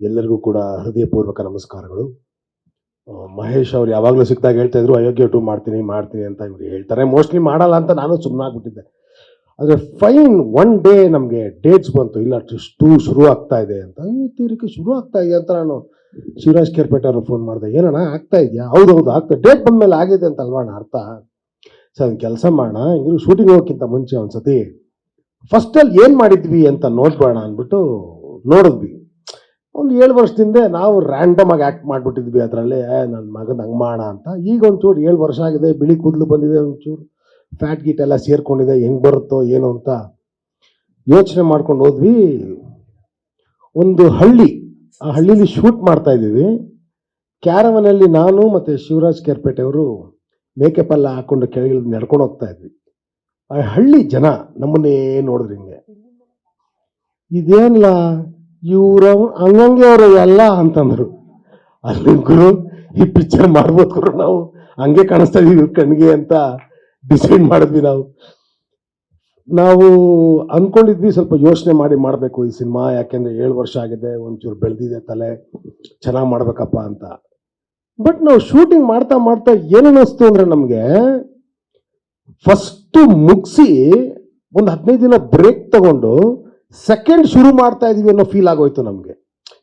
ಎಲ್ಲರಿಗೂ ಕೂಡ ಹೃದಯಪೂರ್ವಕ ನಮಸ್ಕಾರಗಳು. ಮಹೇಶ್ ಅವ್ರು ಯಾವಾಗಲೂ ಸಿಕ್ಕಿದಾಗ ಹೇಳ್ತಾ ಇದ್ರು ಅಯೋಗ್ಯ 2 ಮಾಡ್ತೀನಿ ಅಂತ ಇವ್ರು ಹೇಳ್ತಾರೆ. ಮೋಸ್ಟ್ಲಿ ಮಾಡಲ್ಲ ಅಂತ ನಾನು ಸುಮ್ಮನಾಗ್ಬಿಟ್ಟಿದ್ದೆ. ಆದರೆ ಫೈನ್ ಒನ್ ಡೇ ನಮಗೆ ಡೇಟ್ಸ್ ಬಂತು, ಇಲ್ಲ 2 ಶುರು ಆಗ್ತಾ ಇದೆ ಅಂತ. ಈ ತೀರಿಕೆ ಶುರು ಆಗ್ತಾ ಇದೆ ಅಂತ ನಾನು ಶಿವರಾಜ್ ಕೇರ್ಪೇಟೆ ಅವ್ರಿಗೆ ಫೋನ್ ಮಾಡಿದೆ. ಏನಣ್ಣ ಆಗ್ತಾ ಇದೆಯಾ? ಹೌದು ಆಗ್ತಾ, ಡೇಟ್ ಬಂದ ಮೇಲೆ ಆಗಿದೆ ಅಂತ ಅಲ್ವಾ ಅಣ್ಣ ಅರ್ಥ. ಸರ್ ಒಂದು ಕೆಲಸ ಮಾಡೋಣ, ಹಿಂಗೆ ಶೂಟಿಂಗ್ ಹೋಗೋಕ್ಕಿಂತ ಮುಂಚೆ ಒಂದ್ಸತಿ ಫಸ್ಟಲ್ಲಿ ಏನು ಮಾಡಿದ್ವಿ ಅಂತ ನೋಡ್ಬೇಡ ಅಂದ್ಬಿಟ್ಟು ನೋಡಿದ್ವಿ. ಒಂದು 7 ವರ್ಷದಿಂದ ನಾವು ರ್ಯಾಂಡಮ್ ಆಗಿ ಆ್ಯಕ್ಟ್ ಮಾಡಿಬಿಟ್ಟಿದ್ವಿ ಅದರಲ್ಲೇ, ನನ್ನ ಮಗನ ಹಂಗೆ ಮಾಡೋಣ ಅಂತ. ಈಗ ಒಂಚೂರು 7 ವರ್ಷ ಆಗಿದೆ, ಬಿಳಿ ಕೂದಲು ಬಂದಿದೆ, ಒಂಚೂರು ಫ್ಯಾಟ್ ಗೀಟ್ ಎಲ್ಲ ಸೇರ್ಕೊಂಡಿದೆ, ಹೆಂಗೆ ಬರುತ್ತೋ ಏನೋ ಅಂತ ಯೋಚನೆ ಮಾಡ್ಕೊಂಡು ಹೋದ್ವಿ. ಒಂದು ಹಳ್ಳಿ, ಆ ಹಳ್ಳಿಲಿ ಶೂಟ್ ಮಾಡ್ತಾ ಇದ್ದೀವಿ. ಕ್ಯಾರವನಲ್ಲಿ ನಾನು ಮತ್ತು ಶಿವರಾಜ್ ಕೇರ್ಪೇಟೆ ಅವರು ಮೇಕಪ್ ಎಲ್ಲ ಹಾಕ್ಕೊಂಡು ಕೆಳಗೆ ನಡ್ಕೊಂಡು ಹೋಗ್ತಾ ಇದ್ವಿ. ಆ ಹಳ್ಳಿ ಜನ ನಮ್ಮನ್ನೇ ನೋಡಿದ್ರು, ಹಿಂಗೆ ಇದೇನಿಲ್ಲ ಇವ್ರ ಹಂಗಂಗೆ ಅವರು ಎಲ್ಲ ಅಂತಂದ್ರು. ಅಲ್ಲಿ ಗುರು ಈ ಪಿಕ್ಚರ್ ಮಾಡ್ಬೋದು ಗುರು, ನಾವು ಹಂಗೆ ಕಾಣಿಸ್ತಾ ಇದೀವಿ ಕಣ್ಣಿಗೆ ಅಂತ ಡಿಸೈಡ್ ಮಾಡಿದ್ವಿ. ನಾವು ಅಂದ್ಕೊಂಡಿದ್ವಿ ಸ್ವಲ್ಪ ಯೋಚನೆ ಮಾಡಿ ಮಾಡಬೇಕು ಈ ಸಿನಿಮಾ, ಯಾಕೆಂದ್ರೆ 7 ವರ್ಷ ಆಗಿದೆ, ಒಂಚೂರು ಬೆಳೆದಿದೆ ತಲೆ, ಚೆನ್ನಾಗಿ ಮಾಡ್ಬೇಕಪ್ಪ ಅಂತ. ಬಟ್ ನಾವು ಶೂಟಿಂಗ್ ಮಾಡ್ತಾ ಮಾಡ್ತಾ ಏನಿಸ್ತು ಅಂದ್ರೆ ನಮಗೆ ಫಸ್ಟ್ ಮುಗಿಸಿ ಒಂದು 15 ದಿನ ಬ್ರೇಕ್ ತಗೊಂಡು ಸೆಕೆಂಡ್ ಶುರು ಮಾಡ್ತಾ ಇದೀವಿ ಅನ್ನೋ ಫೀಲ್ ಆಗೋಯ್ತು ನಮಗೆ.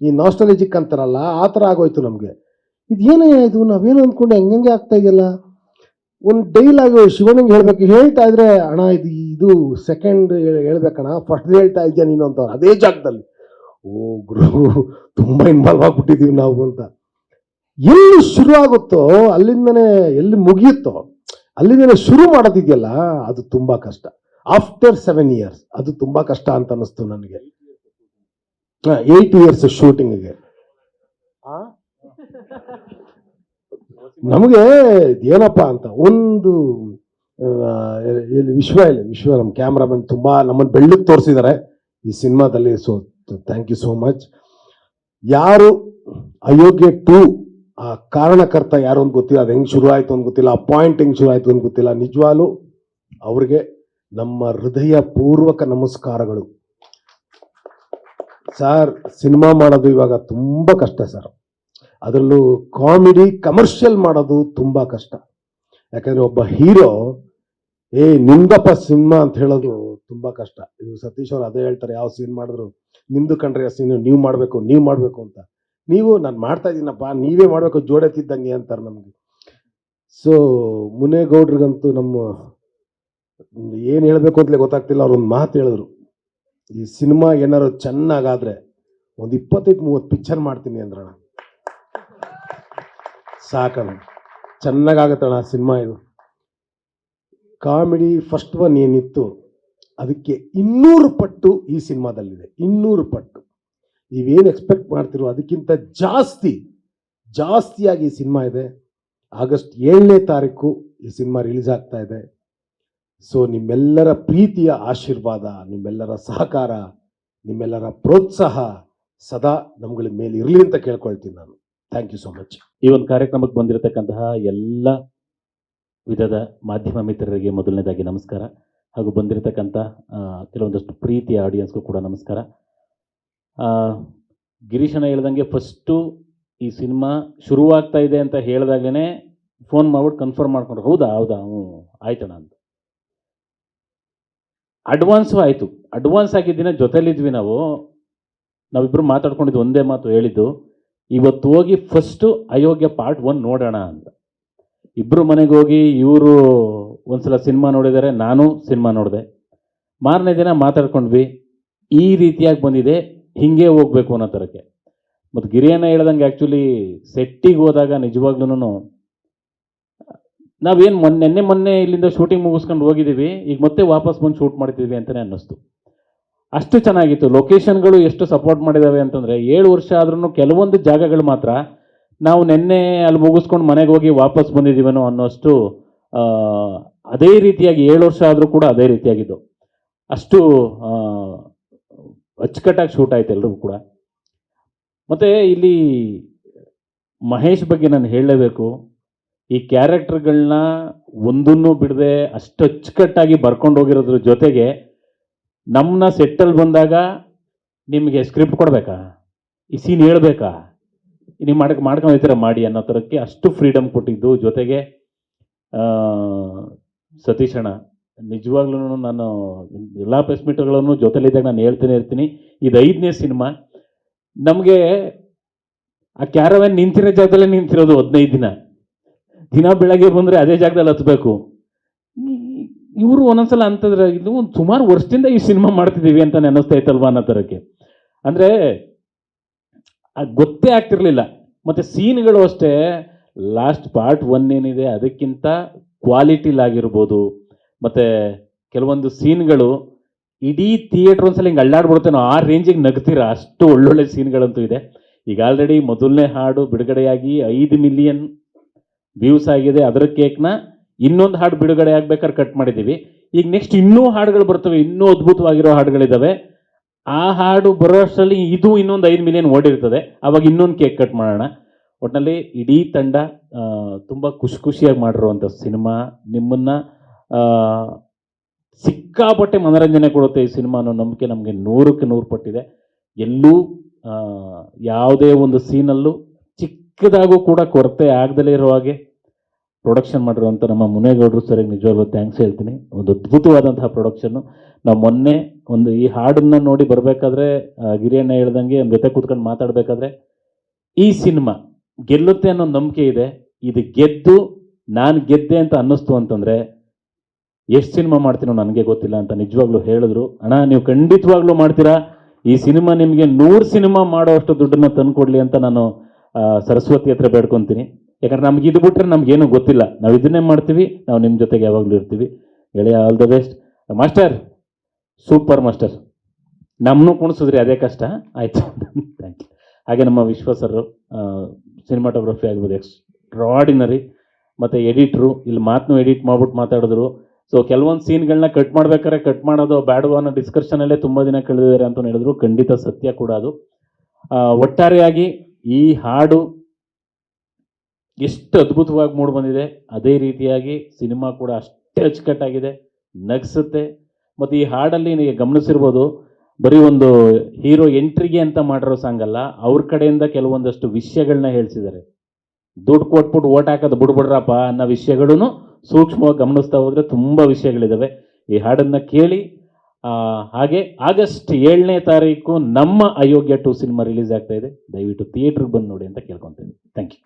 ಈ ನಾಸ್ಟಾಲಜಿಕ್ ಅಂತಾರಲ್ಲ ಆ ಥರ ಆಗೋಯ್ತು ನಮಗೆ. ಇದೇನೇ ಇದು, ನಾವೇನು ಅಂದ್ಕೊಂಡು ಹೆಂಗೆ ಆಗ್ತಾ ಇದೆಯಲ್ಲ. ಒಂದು ಡೈಲಾಗ್ ಶಿವನಿಗೆ ಹೇಳ್ತಾ ಇದ್ರೆ, ಅಣ್ಣ ಇದು ಸೆಕೆಂಡ್ ಹೇಳ್ಬೇಕಣ್ಣ, ಫಸ್ಟ್ ಹೇಳ್ತಾ ಇದೆಯಾ ನೀನು ಅಂತ ಅದೇ ಜಾಗದಲ್ಲಿ. ಓ ಗುರು, ತುಂಬ ಇನ್ವಾಲ್ವ್ ಆಗ್ಬಿಟ್ಟಿದೀವಿ ನಾವು ಅಂತ. ಎಲ್ಲಿ ಶುರು ಆಗುತ್ತೋ ಅಲ್ಲಿಂದನೇ ಎಲ್ಲಿ ಮುಗಿಯುತ್ತೋ ಅಲ್ಲಿಂದನೇ ಶುರು ಮಾಡೋದಿದೆಯಲ್ಲ, ಅದು ತುಂಬ ಕಷ್ಟ. ಆಫ್ಟರ್ 7 years ಅದು ತುಂಬ ಕಷ್ಟ ಅಂತ ಅನ್ನಿಸ್ತು ನನಗೆ. 8 years ಶೂಟಿಂಗಿಗೆ ನಮಗೆ ಏನಪ್ಪ ಅಂತ ಒಂದು ವಿಶ್ವ ನಮ್ಮ ಕ್ಯಾಮ್ರಾಮನ್ ತುಂಬ ನಮ್ಮನ್ನು ಬೆಳ್ಳಕ್ಕೆ ತೋರಿಸಿದ್ದಾರೆ ಈ ಸಿನಿಮಾದಲ್ಲಿ. So thank you so much. ಯಾರು ಅಯೋಗ್ಯ 2 ಆ ಕಾರಣಕರ್ತ ಯಾರು ಅಂತ ಗೊತ್ತಿಲ್ಲ, ಅದು ಹೆಂಗೆ ಶುರು ಆಯಿತು ಅಂತ ಗೊತ್ತಿಲ್ಲ, ಆ ಪಾಯಿಂಟ್ ಹೆಂಗೆ ಶುರು ಆಯಿತು ಅಂತ ಗೊತ್ತಿಲ್ಲ. ನಿಜವಾಗ್ಲೂ ಅವ್ರಿಗೆ ನಮ್ಮ ಹೃದಯ ಪೂರ್ವಕ ನಮಸ್ಕಾರಗಳು. ಸರ್, ಸಿನಿಮಾ ಮಾಡೋದು ಇವಾಗ ತುಂಬ ಕಷ್ಟ ಸರ್. ಅದರಲ್ಲೂ ಕಾಮಿಡಿ ಕಮರ್ಷಿಯಲ್ ಮಾಡೋದು ತುಂಬ ಕಷ್ಟ. ಯಾಕಂದರೆ ಒಬ್ಬ ಹೀರೋ ನಿಮ್ದಪ್ಪ ಸಿನಿಮಾ ಅಂತ ಹೇಳೋದು ತುಂಬ ಕಷ್ಟ. ಇವು ಸತೀಶ್ ಅವರು ಅದೇ ಹೇಳ್ತಾರೆ, ಯಾವ ಸೀನ್ ಮಾಡಿದ್ರು ನಿಮ್ದು ಕಂಡ್ರೆ ಆ ಸೀನ್ ನೀವು ಮಾಡಬೇಕು ಅಂತ. ನೀವು ನಾನು ಮಾಡ್ತಾ ಇದ್ದೀನಪ್ಪ, ನೀವೇ ಮಾಡಬೇಕು ಜೋಡೆತ್ತಿದ್ದಂಗೆ ಅಂತಾರೆ ನಮಗೆ. ಸೊ ಮುನೇಗೌಡ್ರಿಗಂತೂ ನಮ್ಮ ಏನು ಹೇಳಬೇಕು ಅಂತಲೇ ಗೊತ್ತಾಗ್ತಿಲ್ಲ. ಅವ್ರೊಂದು ಮಾತು ಹೇಳಿದ್ರು, ಈ ಸಿನಿಮಾ ಏನಾದ್ರು ಚೆನ್ನಾಗಾದ್ರೆ ಒಂದು 25-30 ಪಿಕ್ಚರ್ ಮಾಡ್ತೀನಿ ಅಂದ್ರಣ. ಸಾಕಣ, ಚೆನ್ನಾಗಾಗತ್ತಣ ಸಿನಿಮಾ. ಇದು ಕಾಮಿಡಿ ಫಸ್ಟ್ ಒನ್ ಏನಿತ್ತು ಅದಕ್ಕೆ 200 ಪಟ್ಟು ಈ ಸಿನಿಮಾದಲ್ಲಿದೆ. 200 ಪಟ್ಟು ನೀವೇನು ಎಕ್ಸ್ಪೆಕ್ಟ್ ಮಾಡ್ತಿರೋ ಅದಕ್ಕಿಂತ ಜಾಸ್ತಿಯಾಗಿ ಈ ಸಿನಿಮಾ ಇದೆ. ಆಗಸ್ಟ್ 7ನೇ ತಾರೀಕು ಈ ಸಿನಿಮಾ ರಿಲೀಸ್ ಆಗ್ತಾ ಇದೆ. ಸೊ ನಿಮ್ಮೆಲ್ಲರ ಪ್ರೀತಿಯ ಆಶೀರ್ವಾದ, ನಿಮ್ಮೆಲ್ಲರ ಸಹಕಾರ, ನಿಮ್ಮೆಲ್ಲರ ಪ್ರೋತ್ಸಾಹ ಸದಾ ನಮ್ಗಳ ಮೇಲೆ ಇರಲಿ ಅಂತ ಕೇಳ್ಕೊಳ್ತೀನಿ ನಾನು. Thank you so much. ಈ ಒಂದು ಕಾರ್ಯಕ್ರಮಕ್ಕೆ ಬಂದಿರತಕ್ಕಂತಹ ಎಲ್ಲ ವಿಧದ ಮಾಧ್ಯಮ ಮಿತ್ರರಿಗೆ ಮೊದಲನೇದಾಗಿ ನಮಸ್ಕಾರ, ಹಾಗೂ ಬಂದಿರತಕ್ಕಂಥ ಕೆಲವೊಂದಷ್ಟು ಪ್ರೀತಿಯ ಆಡಿಯನ್ಸ್ಗೂ ಕೂಡ ನಮಸ್ಕಾರ. ಗಿರೀಶನ ಹೇಳ್ದಂಗೆ ಫಸ್ಟು ಈ ಸಿನಿಮಾ ಶುರುವಾಗ್ತಾ ಇದೆ ಅಂತ ಹೇಳಿದಾಗಲೇ ಫೋನ್ ಮಾಡ್ಬಿಟ್ಟು ಕನ್ಫರ್ಮ್ ಮಾಡ್ಕೊಂಡ್ರು, ಹೌದಾ ಹ್ಞೂ ಆಯ್ತಣ್ಣ ಅಂತ. ಅಡ್ವಾನ್ಸು ಆಯಿತು. ಅಡ್ವಾನ್ಸ್ ಆಗಿದ್ದಿನ ಜೊತೆಲಿದ್ವಿ ನಾವಿಬ್ಬರು ಮಾತಾಡ್ಕೊಂಡಿದ್ದು ಒಂದೇ ಮಾತು ಹೇಳಿದ್ದು, ಇವತ್ತು ಹೋಗಿ ಫಸ್ಟು ಅಯೋಗ್ಯ ಪಾರ್ಟ್ 1 ನೋಡೋಣ ಅಂತ. ಇಬ್ಬರು ಮನೆಗೆ ಹೋಗಿ ಇವರು ಒಂದ್ಸಲ ಸಿನಿಮಾ ನೋಡಿದ್ದಾರೆ, ನಾನು ಸಿನಿಮಾ ನೋಡಿದೆ. ಮಾರನೇ ದಿನ ಮಾತಾಡ್ಕೊಂಡ್ವಿ, ಈ ರೀತಿಯಾಗಿ ಬಂದಿದೆ, ಹಿಂಗೆ ಹೋಗ್ಬೇಕು ಅನ್ನೋ ಥರಕ್ಕೆ. ಮತ್ತು ಗಿರಿಯಣ್ಣ ಹೇಳ್ದಂಗೆ ಆ್ಯಕ್ಚುಲಿ ಸೆಟ್ಟಿಗೆ ಹೋದಾಗ ನಿಜವಾಗ್ಲೂ ನಾವೇನು ಮೊನ್ನೆ ಇಲ್ಲಿಂದ ಶೂಟಿಂಗ್ ಮುಗಿಸ್ಕೊಂಡು ಹೋಗಿದ್ದೀವಿ, ಈಗ ಮತ್ತೆ ವಾಪಸ್ ಬಂದು ಶೂಟ್ ಮಾಡ್ತಿದ್ವಿ ಅಂತಲೇ ಅನ್ನಿಸ್ತು. ಅಷ್ಟು ಚೆನ್ನಾಗಿತ್ತು. ಲೊಕೇಶನ್ಗಳು ಎಷ್ಟು ಸಪೋರ್ಟ್ ಮಾಡಿದ್ದಾವೆ ಅಂತಂದರೆ 7 ವರ್ಷ ಆದ್ರೂ ಕೆಲವೊಂದು ಜಾಗಗಳು ಮಾತ್ರ ನಾವು ನೆನ್ನೆ ಅಲ್ಲಿ ಮುಗಿಸ್ಕೊಂಡು ಮನೆಗೆ ಹೋಗಿ ವಾಪಸ್ ಬಂದಿದ್ದೀವನೋ ಅನ್ನೋಷ್ಟು ಅದೇ ರೀತಿಯಾಗಿ 7 ವರ್ಷ ಆದರೂ ಕೂಡ ಅದೇ ರೀತಿಯಾಗಿದ್ದು. ಅಷ್ಟು ಅಚ್ಚುಕಟ್ಟಾಗಿ ಶೂಟ್ ಆಯ್ತು ಎಲ್ರಿಗೂ ಕೂಡ. ಮತ್ತು ಇಲ್ಲಿ ಮಹೇಶ್ ಬಗ್ಗೆ ನಾನು ಹೇಳಲೇಬೇಕು. ಈ ಕ್ಯಾರೆಕ್ಟರ್ಗಳನ್ನ ಒಂದನ್ನು ಬಿಡದೆ ಅಷ್ಟು ಅಚ್ಚುಕಟ್ಟಾಗಿ ಬರ್ಕೊಂಡು ಹೋಗಿರೋದ್ರ ಜೊತೆಗೆ ನಮ್ಮನ್ನ ಸೆಟ್ಟಲ್ಲಿ ಬಂದಾಗ ನಿಮಗೆ ಸ್ಕ್ರಿಪ್ಟ್ ಕೊಡಬೇಕಾ, ಈ ಸೀನ್ ಹೇಳ್ಬೇಕಾ, ನೀವು ಮಾಡ್ಕೊಂಡು ಹೋಗ್ತೀರ ಮಾಡಿ ಅನ್ನೋ ಥರಕ್ಕೆ ಅಷ್ಟು ಫ್ರೀಡಮ್ ಕೊಟ್ಟಿದ್ದು. ಜೊತೆಗೆ ಸತೀಶ್ ಅಣ್ಣ ನಿಜವಾಗ್ಲೂ ನಾನು ಎಲ್ಲ ಪ್ರೆಸ್ ಮೀಟ್ಗಳನ್ನು ಜೊತೆಲಿದ್ದಾಗ ನಾನು ಹೇಳ್ತಾನೆ ಇರ್ತೀನಿ, ಇದು 5ನೇ ಸಿನಿಮಾ. ನಮಗೆ ಆ ಕ್ಯಾರವ್ಯಾನ್ ನಿಂತಿರೋ ಜಾಗದಲ್ಲೇ ನಿಂತಿರೋದು 15 ದಿನ ಬೆಳಗ್ಗೆ ಬಂದರೆ ಅದೇ ಜಾಗದಲ್ಲಿ ಹತ್ಬೇಕು. ಇವರು ಒಂದೊಂದ್ಸಲ ಅಂತಂದ್ರೆ ಇದು ಒಂದು ಸುಮಾರು ವರ್ಷದಿಂದ ಈ ಸಿನಿಮಾ ಮಾಡ್ತಿದ್ದೀವಿ ಅಂತ ನೆನೆಸ್ತಾ ಇತ್ತಲ್ವಾ ಅನ್ನೋ ಥರಕ್ಕೆ. ಅಂದರೆ ಗೊತ್ತೇ ಆಗ್ತಿರ್ಲಿಲ್ಲ. ಮತ್ತು ಸೀನ್ಗಳು ಅಷ್ಟೇ, ಲಾಸ್ಟ್ ಪಾರ್ಟ್ 1 ಏನಿದೆ ಅದಕ್ಕಿಂತ ಕ್ವಾಲಿಟಿಲಾಗಿರ್ಬೋದು, ಮತ್ತು ಕೆಲವೊಂದು ಸೀನ್ಗಳು ಇಡೀ ಥಿಯೇಟ್ರ್ ಒಂದ್ಸಲ ಹಿಂಗೆ ಅಳ್ಳಾಡ್ಬಿಡ್ತೇನೋ ಆ ರೇಂಜಿಗೆ ನಗ್ತೀರ, ಅಷ್ಟು ಒಳ್ಳೊಳ್ಳೆ ಸೀನ್ಗಳಂತೂ ಇದೆ. ಈಗ ಆಲ್ರೆಡಿ ಮೊದಲನೇ ಹಾಡು ಬಿಡುಗಡೆಯಾಗಿ 5 ಮಿಲಿಯನ್ ವ್ಯೂಸ್ ಆಗಿದೆ. ಅದರ ಕೇಕ್ನ ಇನ್ನೊಂದು ಹಾಡು ಬಿಡುಗಡೆ ಆಗ್ಬೇಕಾದ್ರೆ ಕಟ್ ಮಾಡಿದ್ದೀವಿ. ಈಗ ನೆಕ್ಸ್ಟ್ ಇನ್ನೂ ಹಾಡುಗಳು ಬರ್ತವೆ, ಇನ್ನೂ ಅದ್ಭುತವಾಗಿರೋ ಹಾಡುಗಳಿದ್ದಾವೆ. ಆ ಹಾಡು ಬರೋ ಅಷ್ಟರಲ್ಲಿ ಇದು ಇನ್ನೊಂದು 5 ಮಿಲಿಯನ್ ಓಡಿರ್ತದೆ, ಅವಾಗ ಇನ್ನೊಂದು ಕೇಕ್ ಕಟ್ ಮಾಡೋಣ. ಒಟ್ಟಿನಲ್ಲಿ ಇಡೀ ತಂಡ ತುಂಬ ಖುಷಿಯಾಗಿ ಮಾಡಿರುವಂಥ ಸಿನಿಮಾ. ನಿಮ್ಮನ್ನು ಸಿಕ್ಕಾಪಟ್ಟೆ ಮನೋರಂಜನೆ ಕೊಡುತ್ತೆ ಈ ಸಿನಿಮಾ ಅನ್ನೋ ನಂಬಿಕೆ ನಮಗೆ 100ಕ್ಕೆ 100 ಪಟ್ಟಿದೆ. ಎಲ್ಲೂ ಯಾವುದೇ ಒಂದು ಸೀನಲ್ಲೂ ಚಿಕ್ಕದಾಗೂ ಕೂಡ ಕೊರತೆ ಆಗದಲೇ ಇರೋ ಹಾಗೆ ಪ್ರೊಡಕ್ಷನ್ ಮಾಡಿರುವಂಥ ನಮ್ಮ ಮುನೇಗೌಡರು ಸರಿಗೆ ನಿಜವಾಗ್ಲೂ ಥ್ಯಾಂಕ್ಸ್ ಹೇಳ್ತೀನಿ. ಒಂದು ಅದ್ಭುತವಾದಂತಹ ಪ್ರೊಡಕ್ಷನ್ನು. ನಾವು ಮೊನ್ನೆ ಒಂದು ಈ ಹಾಡನ್ನು ನೋಡಿ ಬರಬೇಕಾದ್ರೆ ಗಿರಿಯಣ್ಣ ಹೇಳ್ದಂಗೆ ನಮ್ಮ ಜೊತೆ ಕೂತ್ಕೊಂಡು ಮಾತಾಡಬೇಕಾದ್ರೆ ಈ ಸಿನಿಮಾ ಗೆಲ್ಲುತ್ತೆ ಅನ್ನೋ ನಂಬಿಕೆ ಇದೆ. ಇದು ಗೆದ್ದು ನಾನು ಗೆದ್ದೆ ಅಂತ ಅನ್ನಿಸ್ತು ಅಂತಂದರೆ ಎಷ್ಟು ಸಿನಿಮಾ ಮಾಡ್ತೀನೋ ನನಗೆ ಗೊತ್ತಿಲ್ಲ ಅಂತ ನಿಜವಾಗ್ಲೂ ಹೇಳಿದ್ರು. ಅಣ್ಣ ನೀವು ಖಂಡಿತವಾಗ್ಲೂ ಮಾಡ್ತೀರಾ, ಈ ಸಿನಿಮಾ ನಿಮಗೆ 100 ಸಿನಿಮಾ ಮಾಡೋ ಅಷ್ಟು ದುಡ್ಡನ್ನು ತಂದುಕೊಡ್ಲಿ ಅಂತ ನಾನು ಸರಸ್ವತಿ ಹತ್ರ ಬೇಡ್ಕೊತೀನಿ. ಯಾಕಂದ್ರೆ ನಮ್ಗೆ ಇದು ಬಿಟ್ಟರೆ ನಮಗೇನು ಗೊತ್ತಿಲ್ಲ, ನಾವು ಇದನ್ನೇ ಮಾಡ್ತೀವಿ, ನಾವು ನಿಮ್ಮ ಜೊತೆಗೆ ಯಾವಾಗಲೂ ಇರ್ತೀವಿ. ಗೆಳೆಯ all the best master, super master. ನಮ್ಮನ್ನು ಕುಣಿಸಿದ್ರಿ ಅದೇ ಕಷ್ಟ ಆಯಿತು. Thank you. ಹಾಗೆ ನಮ್ಮ ವಿಶ್ವಾಸರು ಸಿನಿಮಾಟೋಗ್ರಫಿ ಆಗ್ಬೋದು ಎಕ್ಸ್ಟ್ರಾಡಿನರಿ, ಮತ್ತು ಎಡಿಟ್ರು ಇಲ್ಲಿ ಮಾತನ್ನು ಎಡಿಟ್ ಮಾಡ್ಬಿಟ್ಟು ಮಾತಾಡಿದ್ರು. ಸೊ ಕೆಲವೊಂದು ಸೀನ್ಗಳನ್ನ ಕಟ್ ಮಾಡ್ಬೇಕಾದ್ರೆ ಕಟ್ ಮಾಡೋದು ಬ್ಯಾಡವೋ ಅನ್ನೋ ಡಿಸ್ಕಷನಲ್ಲೇ ತುಂಬ ದಿನ ಕಳೆದಿದ್ದಾರೆ ಅಂತ ಹೇಳಿದ್ರು. ಖಂಡಿತ ಸತ್ಯ ಕೂಡ ಅದು. ಒಟ್ಟಾರೆಯಾಗಿ ಈ ಹಾಡು ಎಷ್ಟು ಅದ್ಭುತವಾಗಿ ಮೂಡಿ ಬಂದಿದೆ, ಅದೇ ರೀತಿಯಾಗಿ ಸಿನಿಮಾ ಕೂಡ ಅಷ್ಟೇ ಅಚ್ಚುಕಟ್ಟಾಗಿದೆ, ನಗಿಸುತ್ತೆ. ಮತ್ತು ಈ ಹಾಡಲ್ಲಿ ನೀವು ಗಮನಿಸಿರ್ಬೋದು, ಬರೀ ಒಂದು ಹೀರೋ ಎಂಟ್ರಿಗೆ ಅಂತ ಮಾಡಿರೋ ಸಾಂಗ್ ಅಲ್ಲ, ಅವ್ರ ಕಡೆಯಿಂದ ಕೆಲವೊಂದಷ್ಟು ವಿಷಯಗಳನ್ನ ಹೇಳ್ಸಿದ್ದಾರೆ. ದುಡ್ಡು ಕೊಟ್ಬಿಟ್ಟು ಓಟ್ ಹಾಕೋದು ಬಿಡ್ಬಿಡ್ರಪ್ಪ ಅನ್ನೋ ವಿಷಯಗಳೂ ಸೂಕ್ಷ್ಮವಾಗಿ ಗಮನಿಸ್ತಾ ಹೋದರೆ ತುಂಬ ವಿಷಯಗಳಿದ್ದಾವೆ. ಈ ಹಾಡನ್ನು ಕೇಳಿ. ಹಾಗೆ ಆಗಸ್ಟ್ 7ನೇ ತಾರೀಕು ನಮ್ಮ ಅಯೋಗ್ಯ 2 ಸಿನಿಮಾ ರಿಲೀಸ್ ಆಗ್ತಾ ಇದೆ. ದಯವಿಟ್ಟು ಥಿಯೇಟ್ರಿಗೆ ಬಂದು ನೋಡಿ ಅಂತ ಕೇಳ್ಕೊತೀನಿ. Thank you.